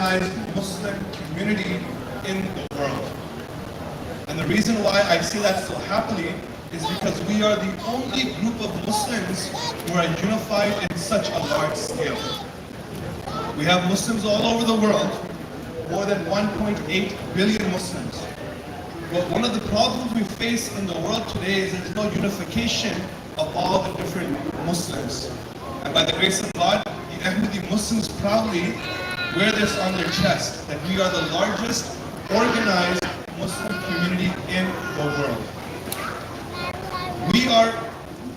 organized Muslim community in the world. And the reason why I say that so happily is because we are the only group of Muslims who are unified in such a large scale. We have Muslims all over the world, more than 1.8 billion Muslims. But one of the problems we face in the world today is there's no unification of all the different Muslims. And by the grace of God, the Ahmadi Muslims proudly wear this on their chest, that we are the largest organized Muslim community in the world. We are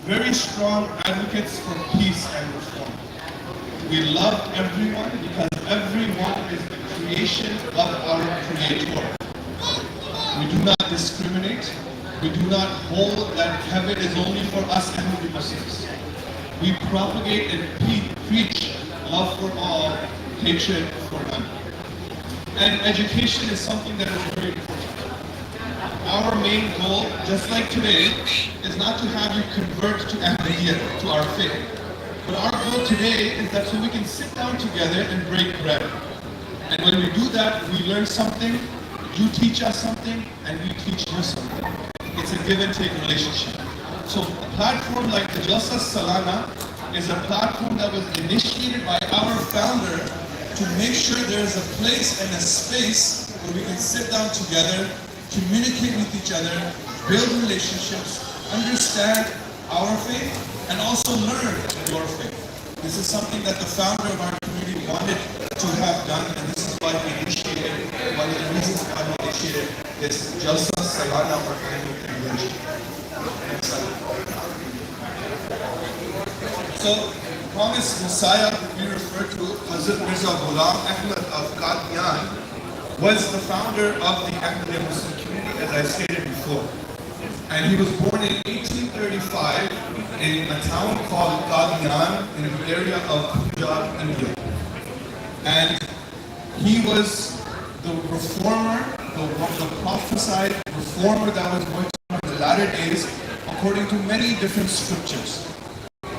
very strong advocates for peace and reform. We love everyone because everyone is the creation of our Creator. We do not discriminate. We do not hold that heaven is only for us Ahmadi Muslims. We propagate and preach love for all, hatred for none. And education is something that is very important. Our main goal, just like today, is not to have you convert to Ahmadiyya, to our faith. But our goal today is that so we can sit down together and break bread. And when we do that, we learn something, you teach us something, and we teach you something. It's a give and take relationship. So a platform like the Jalsa Salana is a platform that was initiated by our founder to make sure there is a place and a space where we can sit down together, communicate with each other, build relationships, understand our faith, and also learn your faith. This is something that the founder of our community wanted to have done, and this is why we initiated, one of the reasons why we initiated this Jalsa Salana or annual convention. So, the promised Messiah that we refer to, Hazrat Mirza Ghulam Ahmad of Qadian, was the founder of the Ahmadiyya Muslim community, as I stated before. And he was born in 1835 in a town called Qadian in the area of Punjab, India. And he was the reformer, the prophesied reformer that was going to come in the latter days, according to many different scriptures.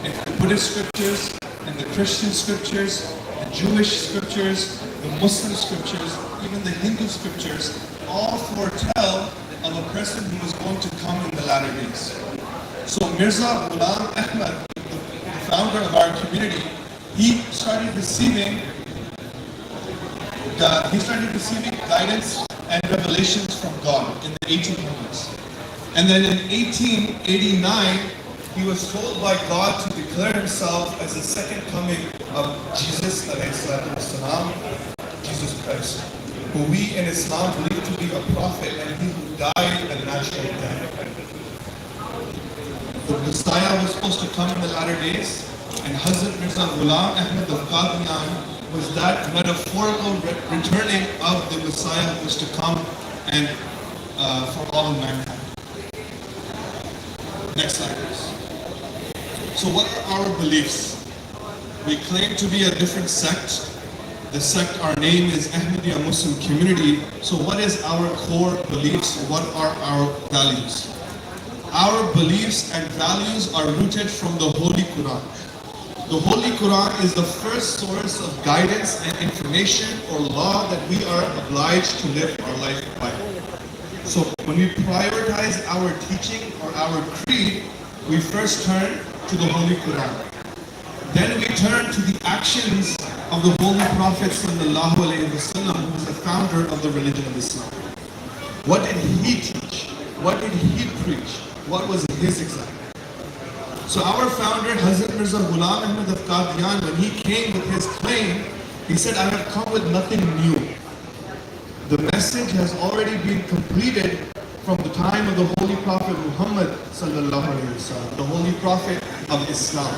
In the Buddhist scriptures, in the Christian scriptures, the Jewish scriptures, the Muslim scriptures, even the Hindu scriptures, all foretell of a person who was going to come in the latter days. So Mirza Ghulam Ahmad, the founder of our community, he started receiving guidance and revelations from God in the 1800s. And then in 1889, he was told by God to declare himself as the second coming of Jesus, Jesus Christ, who we in Islam believe to be a prophet and he who died a natural death. The Messiah was supposed to come in the latter days, and Hazrat Mirza Ghulam Ahmad of Qadian was that metaphorical returning of the Messiah who was to come and for all of mankind. Next slide, please. So what are our beliefs? We claim to be a different sect. The sect, our name is Ahmadiyya Muslim Community. So what is our core beliefs? What are our values? Our beliefs and values are rooted from the Holy Qur'an. The Holy Qur'an is the first source of guidance and information or law that we are obliged to live our life by. So when we prioritize our teaching or our creed, we first turn to the Holy Qur'an. Then we turn to the actions of the Holy Prophet sallallahu alaihi wasallam, who is the founder of the religion of Islam. What did he teach? What did he preach? What was his example? So our founder, Hazrat Mirza Ghulam Ahmad of Qadian, when he came with his claim, he said, I have come with nothing new. The message has already been completed from the time of the Holy Prophet Muhammad sallallahu alaihi wasallam, the Holy Prophet of Islam.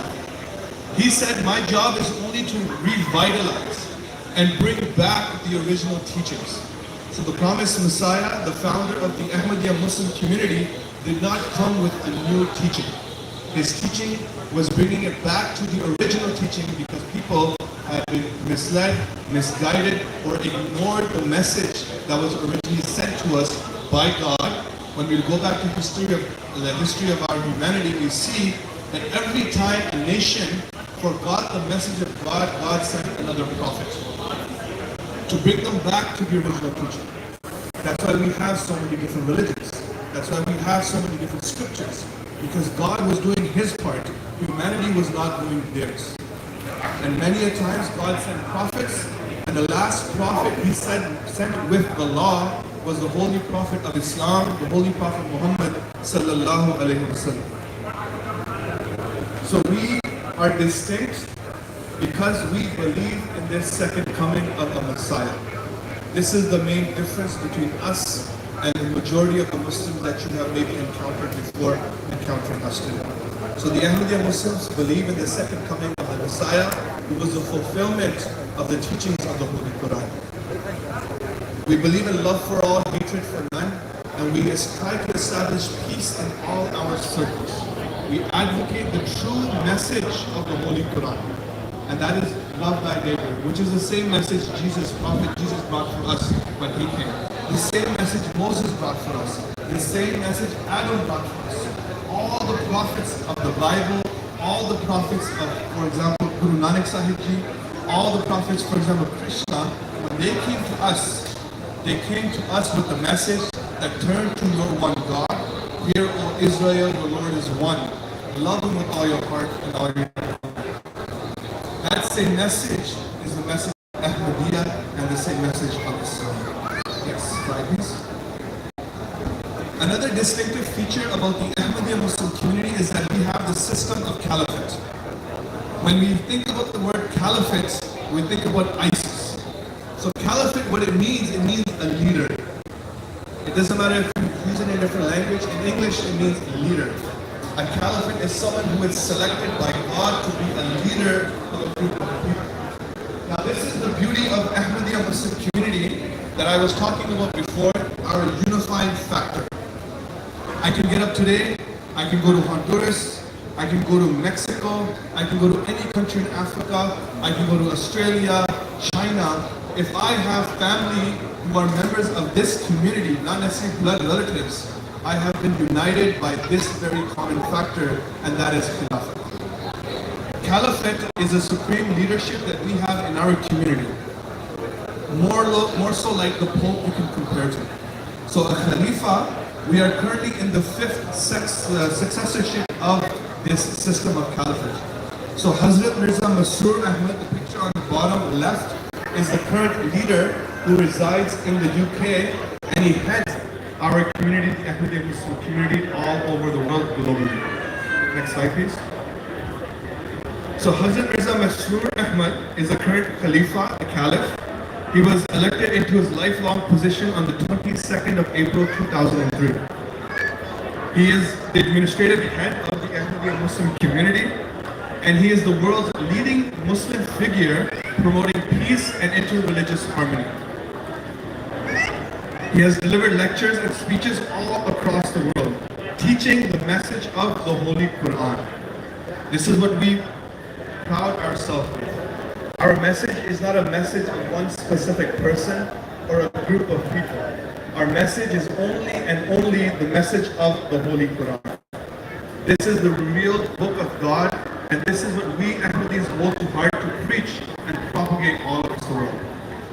He said, my job is only to revitalize and bring back the original teachings. So the promised Messiah, the founder of the Ahmadiyya Muslim community, did not come with a new teaching. His teaching was bringing it back to the original teaching because people had been misled, misguided, or ignored the message that was originally sent to us by God. When we go back to the history of our humanity, we see that every time a nation forgot the message of God, God sent another prophet. to bring them back to the original teaching. That's why we have so many different religions. That's why we have so many different scriptures. Because God was doing His part, humanity was not doing theirs. And many a times God sent prophets, and the last prophet He sent with the law was the holy prophet of Islam, the holy prophet Muhammad sallallahu alaihi wasallam. So we are distinct because we believe in this second coming of a Messiah. This is the main difference between us and the majority of the Muslims that you have maybe encountered before encountering us today. So the Ahmadiyya Muslims believe in the second coming of the Messiah, who was the fulfillment of the teachings of the Holy Qur'an. We believe in love for all, hatred for none, and we try to establish peace in all our circles. We advocate the true message of the Holy Qur'an, and that is love thy neighbor, which is the same message Prophet Jesus brought for us when he came. The same message Moses brought for us. The same message Adam brought for us. All the prophets of the Bible, all the prophets of, for example, Guru Nanak Sahib Ji, all the prophets, for example, Krishna, when they came to us with the message that turn to your one God. Hear, O Israel, the Lord is one. Love Him with all your heart and all your mind. That same message is the message of Ahmadiyya and the same message of Islam. Yes, slide please. Another distinctive feature about the Ahmadiyya Muslim community is that we have the system of Caliphate. When we think about the word Caliphate, we think about ISIS. So Caliphate, what it means a leader. It doesn't matter if you use it in a different language. In English, it means leader. A caliphate is someone who is selected by God to be a leader of a group of people. Now, this is the beauty of Ahmadiyya Muslim community that I was talking about before, our unifying factor. I can get up today, I can go to Honduras, I can go to Mexico, I can go to any country in Africa, I can go to Australia, China. If I have family who are members of this community, not necessarily blood relatives, I have been united by this very common factor, and that is Caliphate. Caliphate is a supreme leadership that we have in our community. More so like the Pope you can compare to. So a Khalifa, we are currently in the fifth successorship of this system of Caliphate. So Hazrat Mirza Masroor Ahmad, the picture on the bottom left, is the current leader who resides in the UK, and he heads our community, the Ahmadiyya Muslim community, all over the world globally. Next slide, please. So Hazrat Mirza Masroor Ahmad is the current Khalifa, the Caliph. He was elected into his lifelong position on the 22nd of April 2003. He is the administrative head of the Ahmadiyya Muslim community, and he is the world's leading Muslim figure promoting peace and interreligious harmony. He has delivered lectures and speeches all across the world, teaching the message of the Holy Qur'an. This is what we proud ourselves with. Our message is not a message of one specific person or a group of people. Our message is only and only the message of the Holy Qur'an. This is the revealed book of God, and this is what we Ahmadis hold to heart to preach and propagate all across the world.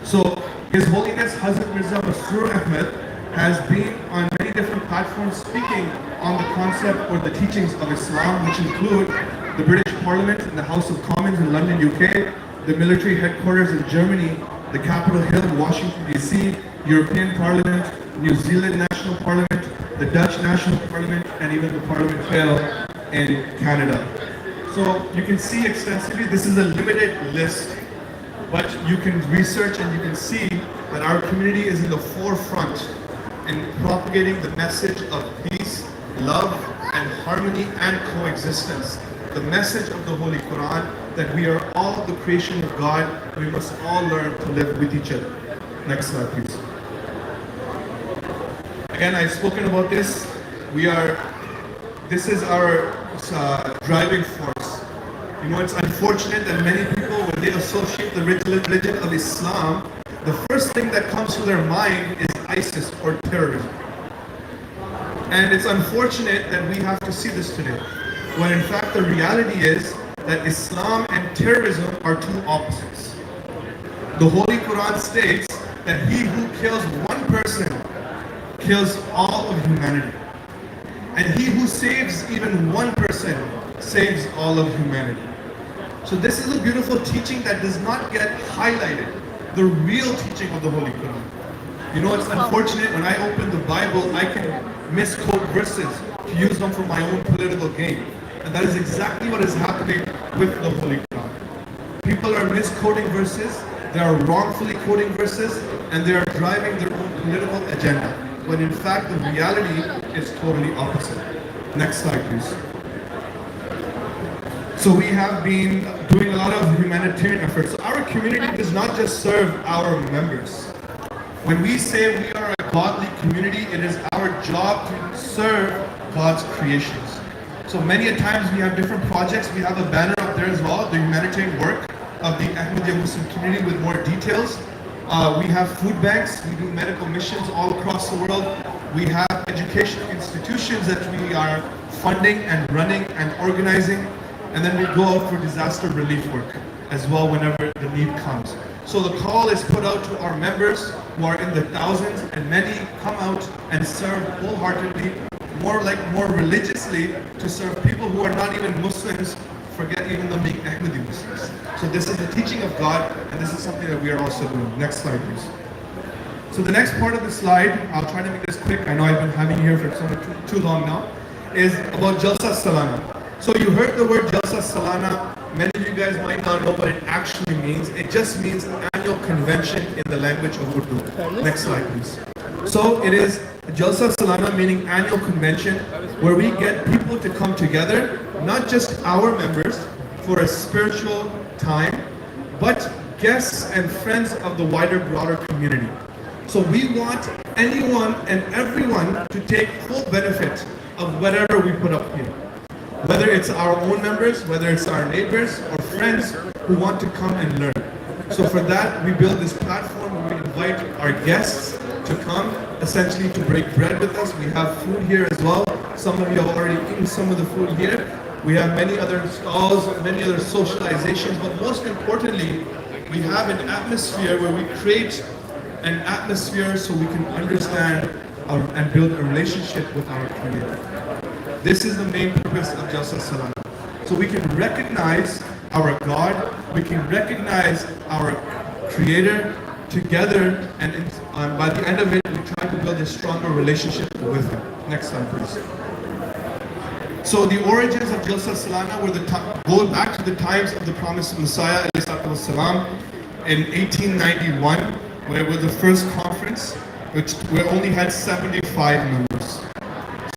So, His Holiness Hazrat Mirza Masroor Ahmad has been on many different platforms speaking on the concept or the teachings of Islam, which include the British Parliament and the House of Commons in London, UK, the military headquarters in Germany, the Capitol Hill, Washington, D.C., European Parliament, New Zealand National Parliament, the Dutch National Parliament, and even the Parliament Hill in Canada. So you can see extensively, this is a limited list, but you can research and you can see that our community is in the forefront in propagating the message of peace, love, and harmony and coexistence. The message of the Holy Quran, that we are all the creation of God, and we must all learn to live with each other. Next slide, please. Again, I've spoken about this. This is our driving force. You know, it's unfortunate that many people, when they associate the religion of Islam, the first thing that comes to their mind is ISIS or terrorism. And it's unfortunate that we have to see this today, when in fact the reality is that Islam and terrorism are two opposites. The Holy Quran states that he who kills one person kills all of humanity. And he who saves even one person saves all of humanity. So this is a beautiful teaching that does not get highlighted. The real teaching of the Holy Quran. You know, it's unfortunate when I open the Bible, I can misquote verses to use them for my own political gain. And that is exactly what is happening with the Holy Quran. People are misquoting verses, they are wrongfully quoting verses, and they are driving their own political agenda. When in fact the reality is totally opposite. Next slide, please. So we have been doing a lot of humanitarian efforts. So our community does not just serve our members. When we say we are a godly community, it is our job to serve God's creations. So many a times we have different projects. We have a banner up there as well, the humanitarian work of the Ahmadiyya Muslim community with more details. We have food banks, we do medical missions all across the world. We have educational institutions that we are funding and running and organizing. And then we go out for disaster relief work as well whenever the need comes. So the call is put out to our members who are in the thousands, and many come out and serve wholeheartedly, more religiously, to serve people who are not even Muslims, forget even them being Ahmadi Muslims. So this is the teaching of God, and this is something that we are also doing. Next slide, please. So the next part of the slide, I'll try to make this quick. I know I've been having you here for too long now, is about Jalsa Salana. So you heard the word Jalsa Salana. Many of you guys might not know what it actually means. It just means annual convention in the language of Urdu. Next slide, please. So it is Jalsa Salana, meaning annual convention, where we get people to come together, not just our members, for a spiritual time, but guests and friends of the wider, broader community. So we want anyone and everyone to take full benefit of whatever we put up here. Whether it's our own members, whether it's our neighbors or friends who want to come and learn. So for that, we build this platform where we invite our guests to come, essentially to break bread with us. We have food here as well. Some of you have already eaten some of the food here. We have many other stalls, many other socializations, but most importantly, we have an atmosphere where we create an atmosphere so we can understand and build a relationship with our community. This is the main purpose of Jalsa Salana. So we can recognize our God, we can recognize our Creator together, and by the end of it, we try to build a stronger relationship with Him. Next slide, please. So the origins of Jalsa Salana go back to the times of the promised Messiah ﷺ in 1891, where it was the first conference, which we only had 75 members.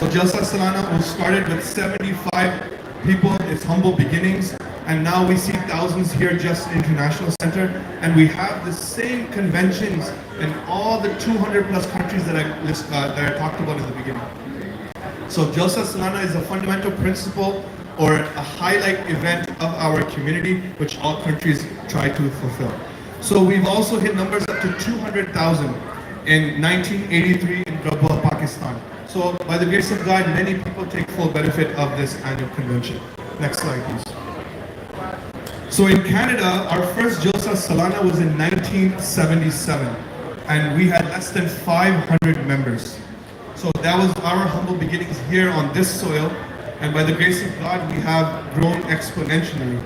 So Jalsa Salana was started with 75 people, its humble beginnings, and now we see thousands here just in International Center, and we have the same conventions in all the 200 plus countries that I talked about in the beginning. So Jalsa Salana is a fundamental principle or a highlight event of our community, which all countries try to fulfill. So we've also hit numbers up to 200,000 in 1983 in Rabwa, Pakistan. So by the grace of God, many people take full benefit of this annual convention. Next slide, please. So in Canada, our first Jalsa Salana was in 1977, and we had less than 500 members. So that was our humble beginnings here on this soil, and by the grace of God, we have grown exponentially.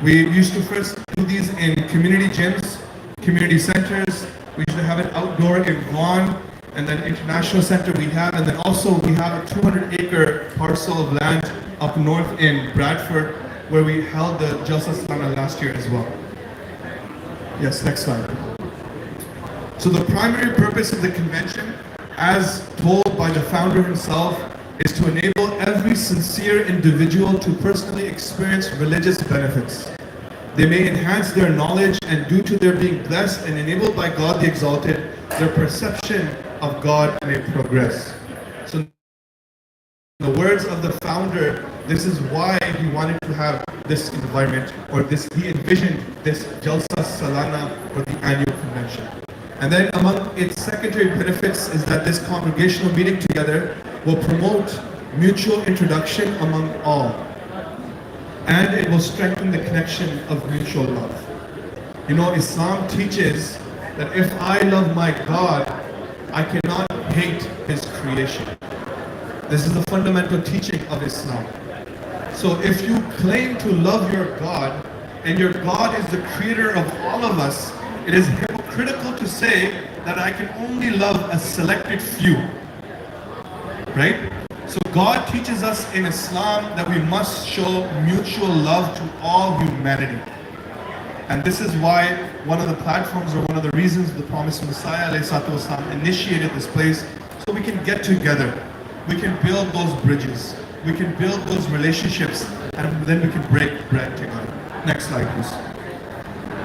We used to first do these in community gyms, community centers. We used to have it outdoor in Vaughan, and then International Center we have, and then also we have a 200-acre parcel of land up north in Bradford, where we held the Jalsa Salana last year as well. Yes, next slide. So the primary purpose of the convention, as told by the founder himself, is to enable every sincere individual to personally experience religious benefits. They may enhance their knowledge, and due to their being blessed and enabled by God the Exalted, their perception of God may progress. So in the words of the founder, this is why he wanted to have this environment, or he envisioned this Jalsa Salana, or the annual convention. And then among its secondary benefits is that this congregational meeting together will promote mutual introduction among all. And it will strengthen the connection of mutual love. You know, Islam teaches that if I love my God, I cannot hate His creation. This is the fundamental teaching of Islam. So if you claim to love your God, and your God is the creator of all of us, it is hypocritical to say that I can only love a selected few. Right? So God teaches us in Islam that we must show mutual love to all humanity. And this is why one of the platforms or one of the reasons the promised Messiah ﷺ initiated this place, so we can get together. We can build those bridges. We can build those relationships, and then we can break bread together. Next slide, please.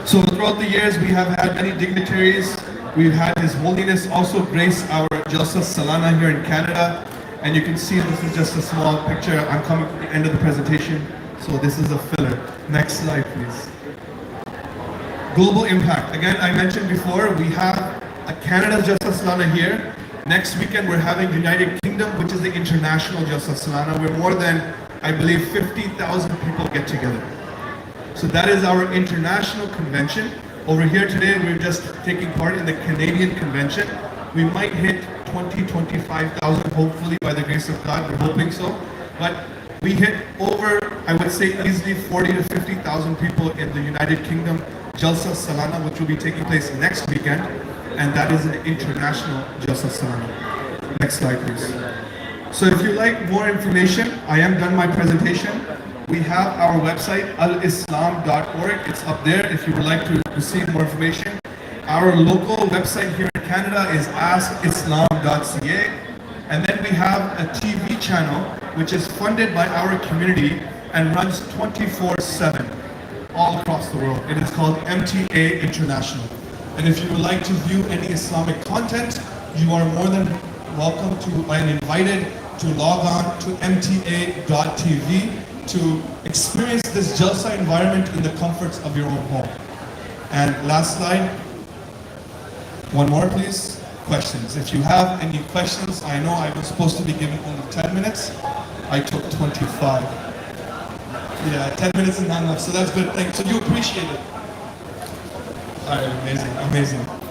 So throughout the years, we have had many dignitaries. We've had His Holiness also grace our Jalsa Salana here in Canada. And you can see this is just a small picture. I'm coming to the end of the presentation, so this is a filler. Next slide, please. Global impact. Again, I mentioned before, we have a Canada Jalsa Salana here. Next weekend, we're having the United Kingdom, which is the international Jalsa Salana, where more than, I believe, 50,000 people get together. So that is our international convention. Over here today, we're just taking part in the Canadian convention. We might hit 25,000, hopefully, by the grace of God. We're hoping so. But we hit over, I would say, easily 40 to 50,000 people in the United Kingdom Jalsa Salana, which will be taking place next weekend. And that is an international Jalsa Salana. Next slide, please. So if you like more information, I am done my presentation. We have our website, alislam.org. It's up there if you would like to receive more information. Our local website here in Canada is askislam.ca. And then we have a TV channel which is funded by our community and runs 24/7 all across the world. It is called MTA International. And if you would like to view any Islamic content, you are more than welcome to and invited to log on to mta.tv to experience this Jalsa environment in the comforts of your own home. And last slide. One more, please. Questions. If you have any questions, I know I was supposed to be given only 10 minutes. I took 25. Yeah, 10 minutes is not enough, so that's good. Thanks. So you appreciate it. All right, amazing, amazing.